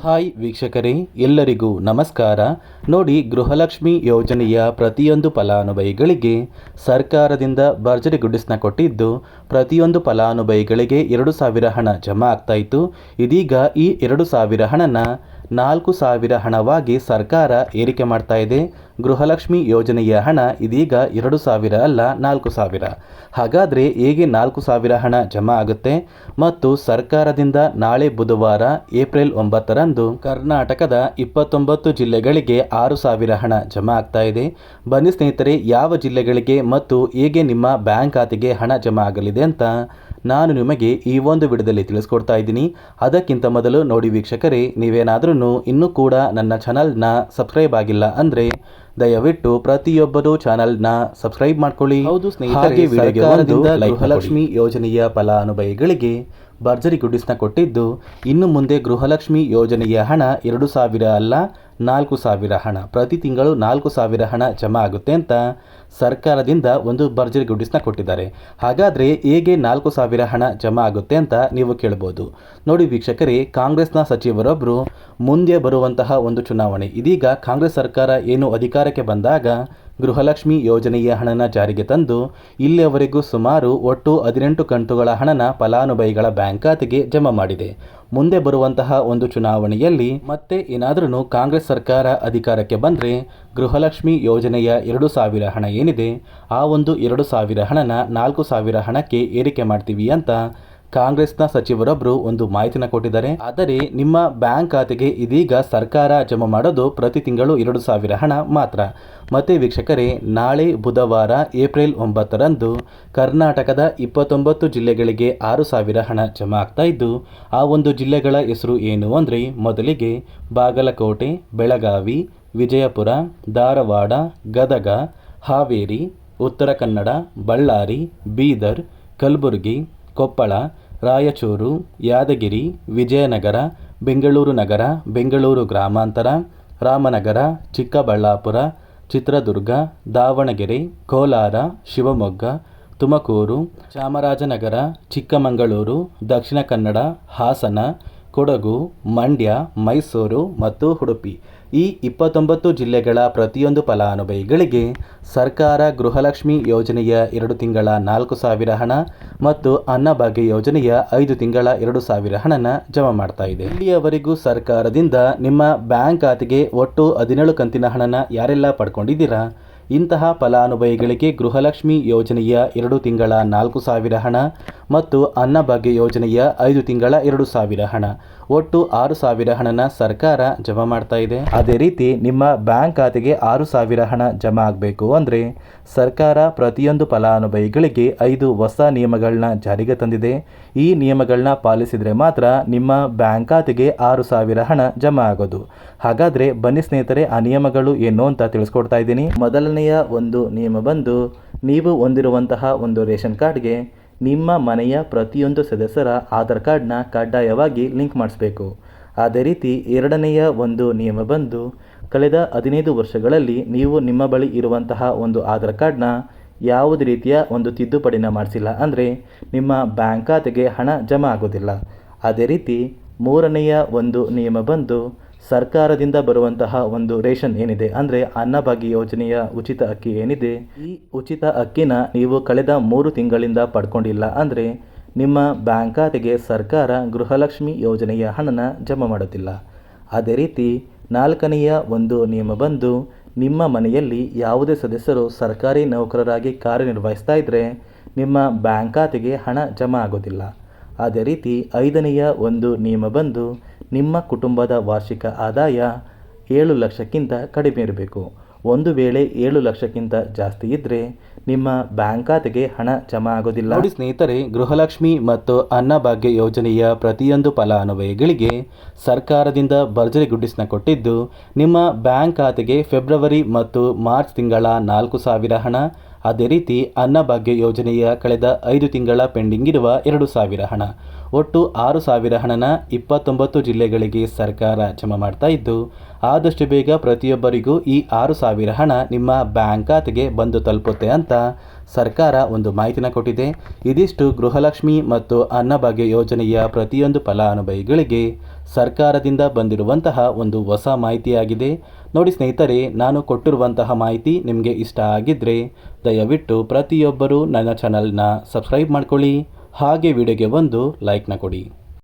Hi ವೀಕ್ಷಕರೇ, ಎಲ್ಲರಿಗೂ ನಮಸ್ಕಾರ. ನೋಡಿ, ಗೃಹಲಕ್ಷ್ಮಿ ಯೋಜನೆಯ ಪ್ರತಿಯೊಂದು ಫಲಾನುಭವಿಗಳಿಗೆ ಸರ್ಕಾರದಿಂದ ಭರ್ಜರಿ ಗುಡ್ಡಿಸ್ನ ಕೊಟ್ಟಿದ್ದು ಪ್ರತಿಯೊಂದು ಫಲಾನುಭವಿಗಳಿಗೆ 2,000 ಹಣ ಜಮಾ ಆಗ್ತಾಯಿತ್ತು. ಇದೀಗ ಈ 2,000 ಹಣನ 4,000 ಹಣವಾಗಿ ಸರ್ಕಾರ ಏರಿಕೆ ಮಾಡ್ತಾ ಇದೆ. ಗೃಹಲಕ್ಷ್ಮಿ ಯೋಜನೆಯ ಹಣ ಇದೀಗ 2,000 ಅಲ್ಲ 4,000. ಹಾಗಾದರೆ ಹೇಗೆ 4,000 ಹಣ ಜಮಾ ಆಗುತ್ತೆ? ಮತ್ತು ಸರ್ಕಾರದಿಂದ ನಾಳೆ ಬುಧವಾರ ಏಪ್ರಿಲ್ 9ರಂದು ಕರ್ನಾಟಕದ 29 ಜಿಲ್ಲೆಗಳಿಗೆ 6,000 ಹಣ ಜಮಾ ಆಗ್ತಾ ಇದೆ. ಬನ್ನಿ ಸ್ನೇಹಿತರೆ, ಯಾವ ಜಿಲ್ಲೆಗಳಿಗೆ ಮತ್ತು ಹೇಗೆ ನಿಮ್ಮ ಬ್ಯಾಂಕ್ ಖಾತೆಗೆ ಹಣ ಜಮಾ ಆಗಲಿದೆ ಅಂತ ನಾನು ನಿಮಗೆ ಈ ಒಂದು ವಿಡಿಯೋದಲ್ಲಿ ತಿಳಿಸ್ಕೊಡ್ತಾ ಇದ್ದೀನಿ. ಅದಕ್ಕಿಂತ ಮೊದಲು ನೋಡಿ ವೀಕ್ಷಕರೇ, ನೀವೇನಾದ್ರೂ ಇನ್ನೂ ಕೂಡ ನನ್ನ ಚಾನಲ್ನ ಸಬ್ಸ್ಕ್ರೈಬ್ ಆಗಿಲ್ಲ ಅಂದರೆ ದಯವಿಟ್ಟು ಪ್ರತಿಯೊಬ್ಬರು ಚಾನಲ್ನ ಸಬ್ಸ್ಕ್ರೈಬ್ ಮಾಡ್ಕೊಳ್ಳಿ. ಹೌದು ಸ್ನೇಹಿತರೆ, ಸರ್ಕಾರದಿಂದ ಗೃಹಲಕ್ಷ್ಮಿ ಯೋಜನೆಯ ಫಲಾನುಭವಿಗಳಿಗೆ ಭರ್ಜರಿ ಗುಡ್ಡಿಸ್ನ ಕೊಟ್ಟಿದ್ದು ಇನ್ನು ಮುಂದೆ ಗೃಹಲಕ್ಷ್ಮಿ ಯೋಜನೆಯ ಹಣ 2,000 ಅಲ್ಲ 4,000 ಹಣ, ಪ್ರತಿ ತಿಂಗಳು 4,000 ಹಣ ಜಮಾ ಆಗುತ್ತೆ ಅಂತ ಸರ್ಕಾರದಿಂದ ಒಂದು ಭರ್ಜರಿ ಗುಡ್ಡಿಸ್ನ ಕೊಟ್ಟಿದ್ದಾರೆ. ಹಾಗಾದರೆ ಹೇಗೆ 4,000 ಹಣ ಜಮಾ ಆಗುತ್ತೆ ಅಂತ ನೀವು ಕೇಳ್ಬೋದು. ನೋಡಿ ವೀಕ್ಷಕರೇ, ಕಾಂಗ್ರೆಸ್ನ ಸಚಿವರೊಬ್ಬರು ಮುಂದೆ ಬರುವಂತಹ ಒಂದು ಚುನಾವಣೆ, ಇದೀಗ ಕಾಂಗ್ರೆಸ್ ಸರ್ಕಾರ ಏನು ಅಧಿಕಾರಕ್ಕೆ ಬಂದಾಗ ಗೃಹಲಕ್ಷ್ಮಿ ಯೋಜನೆಯ ಹಣನ ಜಾರಿಗೆ ತಂದು ಇಲ್ಲಿಯವರೆಗೂ ಸುಮಾರು ಒಟ್ಟು 18 ಕಂತುಗಳ ಹಣನ ಫಲಾನುಭವಿಗಳ ಬ್ಯಾಂಕ್ ಖಾತೆಗೆ ಜಮಾ ಮಾಡಿದೆ. ಮುಂದೆ ಬರುವಂತಹ ಒಂದು ಚುನಾವಣೆಯಲ್ಲಿ ಮತ್ತೆ ಏನಾದ್ರೂ ಕಾಂಗ್ರೆಸ್ ಸರ್ಕಾರ ಅಧಿಕಾರಕ್ಕೆ ಬಂದರೆ ಗೃಹಲಕ್ಷ್ಮಿ ಯೋಜನೆಯ 2,000 ಹಣ ಏನಿದೆ ಆ ಒಂದು 2,000 ಹಣನ 4,000 ಹಣಕ್ಕೆ ಏರಿಕೆ ಮಾಡ್ತೀವಿ ಅಂತ ಕಾಂಗ್ರೆಸ್ನ ಸಚಿವರೊಬ್ಬರು ಒಂದು ಮಾಹಿತಿನ ಕೊಟ್ಟಿದ್ದಾರೆ. ಆದರೆ ನಿಮ್ಮ ಬ್ಯಾಂಕ್ ಖಾತೆಗೆ ಇದೀಗ ಸರ್ಕಾರ ಜಮಾ ಮಾಡೋದು ಪ್ರತಿ ತಿಂಗಳು 2,000 ಹಣ ಮಾತ್ರ. ಮತ್ತೆ ವೀಕ್ಷಕರೇ, ನಾಳೆ ಬುಧವಾರ ಏಪ್ರಿಲ್ 9ರಂದು ಕರ್ನಾಟಕದ 29 ಜಿಲ್ಲೆಗಳಿಗೆ 6,000 ಹಣ ಜಮಾ ಆಗ್ತಾ ಇದ್ದು, ಆ ಒಂದು ಜಿಲ್ಲೆಗಳ ಹೆಸರು ಏನು ಅಂದರೆ ಮೊದಲಿಗೆ ಬಾಗಲಕೋಟೆ, ಬೆಳಗಾವಿ, ವಿಜಯಪುರ, ಧಾರವಾಡ, ಗದಗ, ಹಾವೇರಿ, ಉತ್ತರ ಕನ್ನಡ, ಬಳ್ಳಾರಿ, ಬೀದರ್, ಕಲಬುರಗಿ, ಕೊಪ್ಪಳ, ರಾಯಚೂರು, ಯಾದಗಿರಿ, ವಿಜಯನಗರ, ಬೆಂಗಳೂರು ನಗರ, ಬೆಂಗಳೂರು ಗ್ರಾಮಾಂತರ, ರಾಮನಗರ, ಚಿಕ್ಕಬಳ್ಳಾಪುರ, ಚಿತ್ರದುರ್ಗ, ದಾವಣಗೆರೆ, ಕೋಲಾರ, ಶಿವಮೊಗ್ಗ, ತುಮಕೂರು, ಚಾಮರಾಜನಗರ, ಚಿಕ್ಕಮಗಳೂರು, ದಕ್ಷಿಣ ಕನ್ನಡ, ಹಾಸನ, ಕೊಡಗು, ಮಂಡ್ಯ, ಮೈಸೂರು ಮತ್ತು ಉಡುಪಿ ಈ 29 ಜಿಲ್ಲೆಗಳ ಪ್ರತಿಯೊಂದು ಫಲಾನುಭವಿಗಳಿಗೆ ಸರ್ಕಾರ ಗೃಹಲಕ್ಷ್ಮಿ ಯೋಜನೆಯ 2 ತಿಂಗಳ 4,000 ಹಣ ಮತ್ತು ಅನ್ನಭಾಗ್ಯ ಯೋಜನೆಯ 5 ತಿಂಗಳ 2,000 ಹಣನ ಜಮಾ ಮಾಡ್ತಾ ಇದೆ. ಇಲ್ಲಿಯವರೆಗೂ ಸರ್ಕಾರದಿಂದ ನಿಮ್ಮ ಬ್ಯಾಂಕ್ ಖಾತೆಗೆ ಒಟ್ಟು 17 ಕಂತಿನ ಹಣನ ಯಾರೆಲ್ಲ ಪಡ್ಕೊಂಡಿದ್ದೀರಾ, ಇಂತಹ ಫಲಾನುಭವಿಗಳಿಗೆ ಗೃಹಲಕ್ಷ್ಮಿ ಯೋಜನೆಯ 2 ತಿಂಗಳ 4,000 ಹಣ ಮತ್ತು ಅನ್ನಭಾಗ್ಯ ಯೋಜನೆಯ 5 ತಿಂಗಳ 2,000 ಹಣ, ಒಟ್ಟು 6,000 ಹಣನ ಸರ್ಕಾರ ಜಮಾ ಮಾಡ್ತಾ ಇದೆ. ಅದೇ ರೀತಿ ನಿಮ್ಮ ಬ್ಯಾಂಕ್ ಖಾತೆಗೆ 6,000 ಹಣ ಜಮಾ ಆಗಬೇಕು ಅಂದರೆ ಸರ್ಕಾರ ಪ್ರತಿಯೊಂದು ಫಲಾನುಭವಿಗಳಿಗೆ 5 ಹೊಸ ನಿಯಮಗಳನ್ನ ಜಾರಿಗೆ ತಂದಿದೆ. ಈ ನಿಯಮಗಳನ್ನ ಪಾಲಿಸಿದರೆ ಮಾತ್ರ ನಿಮ್ಮ ಬ್ಯಾಂಕ್ ಖಾತೆಗೆ 6,000 ಹಣ ಜಮಾ ಆಗೋದು. ಹಾಗಾದರೆ ಬನ್ನಿ ಸ್ನೇಹಿತರೆ, ಆ ನಿಯಮಗಳು ಏನು ಅಂತ ತಿಳಿಸ್ಕೊಡ್ತಾ ಇದ್ದೀನಿ. ಮೊದಲನೆಯ ಒಂದು ನಿಯಮ ಬಂದು, ನೀವು ಹೊಂದಿರುವಂತಹ ಒಂದು ರೇಷನ್ ಕಾರ್ಡ್ಗೆ ನಿಮ್ಮ ಮನೆಯ ಪ್ರತಿಯೊಂದು ಸದಸ್ಯರ ಆಧಾರ್ ಕಾರ್ಡ್ನ ಕಡ್ಡಾಯವಾಗಿ ಲಿಂಕ್ ಮಾಡಿಸ್ಬೇಕು. ಅದೇ ರೀತಿ ಎರಡನೆಯ ಒಂದು ನಿಯಮ ಬಂದು, ಕಳೆದ 15 ವರ್ಷಗಳಲ್ಲಿ ನೀವು ನಿಮ್ಮ ಬಳಿ ಇರುವಂತಹ ಒಂದು ಆಧಾರ್ ಕಾರ್ಡ್ನ ಯಾವುದೇ ರೀತಿಯ ಒಂದು ತಿದ್ದುಪಡಿನ ಮಾಡಿಸಿಲ್ಲ ಅಂದರೆ ನಿಮ್ಮ ಬ್ಯಾಂಕ್ ಖಾತೆಗೆ ಹಣ ಜಮಾ ಆಗೋದಿಲ್ಲ. ಅದೇ ರೀತಿ ಮೂರನೆಯ ಒಂದು ನಿಯಮ ಬಂದು, ಸರ್ಕಾರದಿಂದ ಬರುವಂತಹ ಒಂದು ರೇಷನ್ ಏನಿದೆ ಅಂದರೆ ಅನ್ನಭಾಗ್ಯ ಯೋಜನೆಯ ಉಚಿತ ಅಕ್ಕಿ ಏನಿದೆ, ಈ ಉಚಿತ ಅಕ್ಕಿನ ನೀವು ಕಳೆದ 3 ತಿಂಗಳಿಂದ ಪಡ್ಕೊಂಡಿಲ್ಲ ಅಂದರೆ ನಿಮ್ಮ ಬ್ಯಾಂಕ್ ಖಾತೆಗೆ ಸರ್ಕಾರ ಗೃಹಲಕ್ಷ್ಮಿ ಯೋಜನೆಯ ಹಣನ ಜಮಾ ಮಾಡೋದಿಲ್ಲ. ಅದೇ ರೀತಿ ನಾಲ್ಕನೆಯ ಒಂದು ನಿಯಮ ಬಂದು, ನಿಮ್ಮ ಮನೆಯಲ್ಲಿ ಯಾವುದೇ ಸದಸ್ಯರು ಸರ್ಕಾರಿ ನೌಕರರಾಗಿ ಕಾರ್ಯನಿರ್ವಹಿಸ್ತಾ ಇದ್ದರೆ ನಿಮ್ಮ ಬ್ಯಾಂಕ್ ಖಾತೆಗೆ ಹಣ ಜಮಾ ಆಗೋದಿಲ್ಲ. ಅದೇ ರೀತಿ ಐದನೆಯ ಒಂದು ನಿಯಮ ಬಂದು, ನಿಮ್ಮ ಕುಟುಂಬದ ವಾರ್ಷಿಕ ಆದಾಯ 7 ಲಕ್ಷಕ್ಕಿಂತ ಕಡಿಮೆ ಇರಬೇಕು. ಒಂದು ವೇಳೆ 7 ಲಕ್ಷಕ್ಕಿಂತ ಜಾಸ್ತಿ ಇದ್ದರೆ ನಿಮ್ಮ ಬ್ಯಾಂಕ್ ಖಾತೆಗೆ ಹಣ ಜಮಾ ಆಗೋದಿಲ್ಲ. ನೋಡಿ ಸ್ನೇಹಿತರೆ, ಗೃಹಲಕ್ಷ್ಮಿ ಮತ್ತು ಅನ್ನಭಾಗ್ಯ ಯೋಜನೆಯ ಪ್ರತಿಯೊಂದು ಫಲಾನುಭವಿಗಳಿಗೆ ಸರ್ಕಾರದಿಂದ ಭರ್ಜರಿ ಗುಡ್ಡಿಸ್ನ ಕೊಟ್ಟಿದ್ದು, ನಿಮ್ಮ ಬ್ಯಾಂಕ್ ಖಾತೆಗೆ ಫೆಬ್ರವರಿ ಮತ್ತು ಮಾರ್ಚ್ ತಿಂಗಳ 4,000 ಹಣ, ಅದೇ ರೀತಿ ಅನ್ನಭಾಗ್ಯ ಯೋಜನೆಯ ಕಳೆದ 5 ತಿಂಗಳ ಪೆಂಡಿಂಗ್ ಇರುವ 2,000 ಹಣ, ಒಟ್ಟು 6,000 ಹಣನ 29 ಜಿಲ್ಲೆಗಳಿಗೆ ಸರ್ಕಾರ ಜಮಾ ಮಾಡ್ತಾ ಇದ್ದು, ಆದಷ್ಟು ಬೇಗ ಪ್ರತಿಯೊಬ್ಬರಿಗೂ ಈ 6,000 ಹಣ ನಿಮ್ಮ ಬ್ಯಾಂಕ್ ಖಾತೆಗೆ ಬಂದು ತಲುಪುತ್ತೆ ಅಂತ ಸರ್ಕಾರ ಒಂದು ಮಾಹಿತಿನ ಕೊಟ್ಟಿದೆ. ಇದಿಷ್ಟು ಗೃಹಲಕ್ಷ್ಮಿ ಮತ್ತು ಅನ್ನಭಾಗ್ಯ ಯೋಜನೆಯ ಪ್ರತಿಯೊಂದು ಫಲಾನುಭವಿಗಳಿಗೆ ಸರ್ಕಾರದಿಂದ ಬಂದಿರುವಂತಹ ಒಂದು ಹೊಸ ಮಾಹಿತಿಯಾಗಿದೆ. ನೋಡಿ ಸ್ನೇಹಿತರೆ, ನಾನು ಕೊಟ್ಟಿರುವಂತಹ ಮಾಹಿತಿ ನಿಮಗೆ ಇಷ್ಟ ಆಗಿದ್ದರೆ ದಯವಿಟ್ಟು ಪ್ರತಿಯೊಬ್ಬರೂ ನನ್ನ ಚಾನಲ್ನ ಸಬ್ಸ್ಕ್ರೈಬ್ ಮಾಡ್ಕೊಳ್ಳಿ, ಹಾಗೆ ವಿಡಿಯೋಗೆ ಒಂದು ಲೈಕ್ನ ಕೊಡಿ.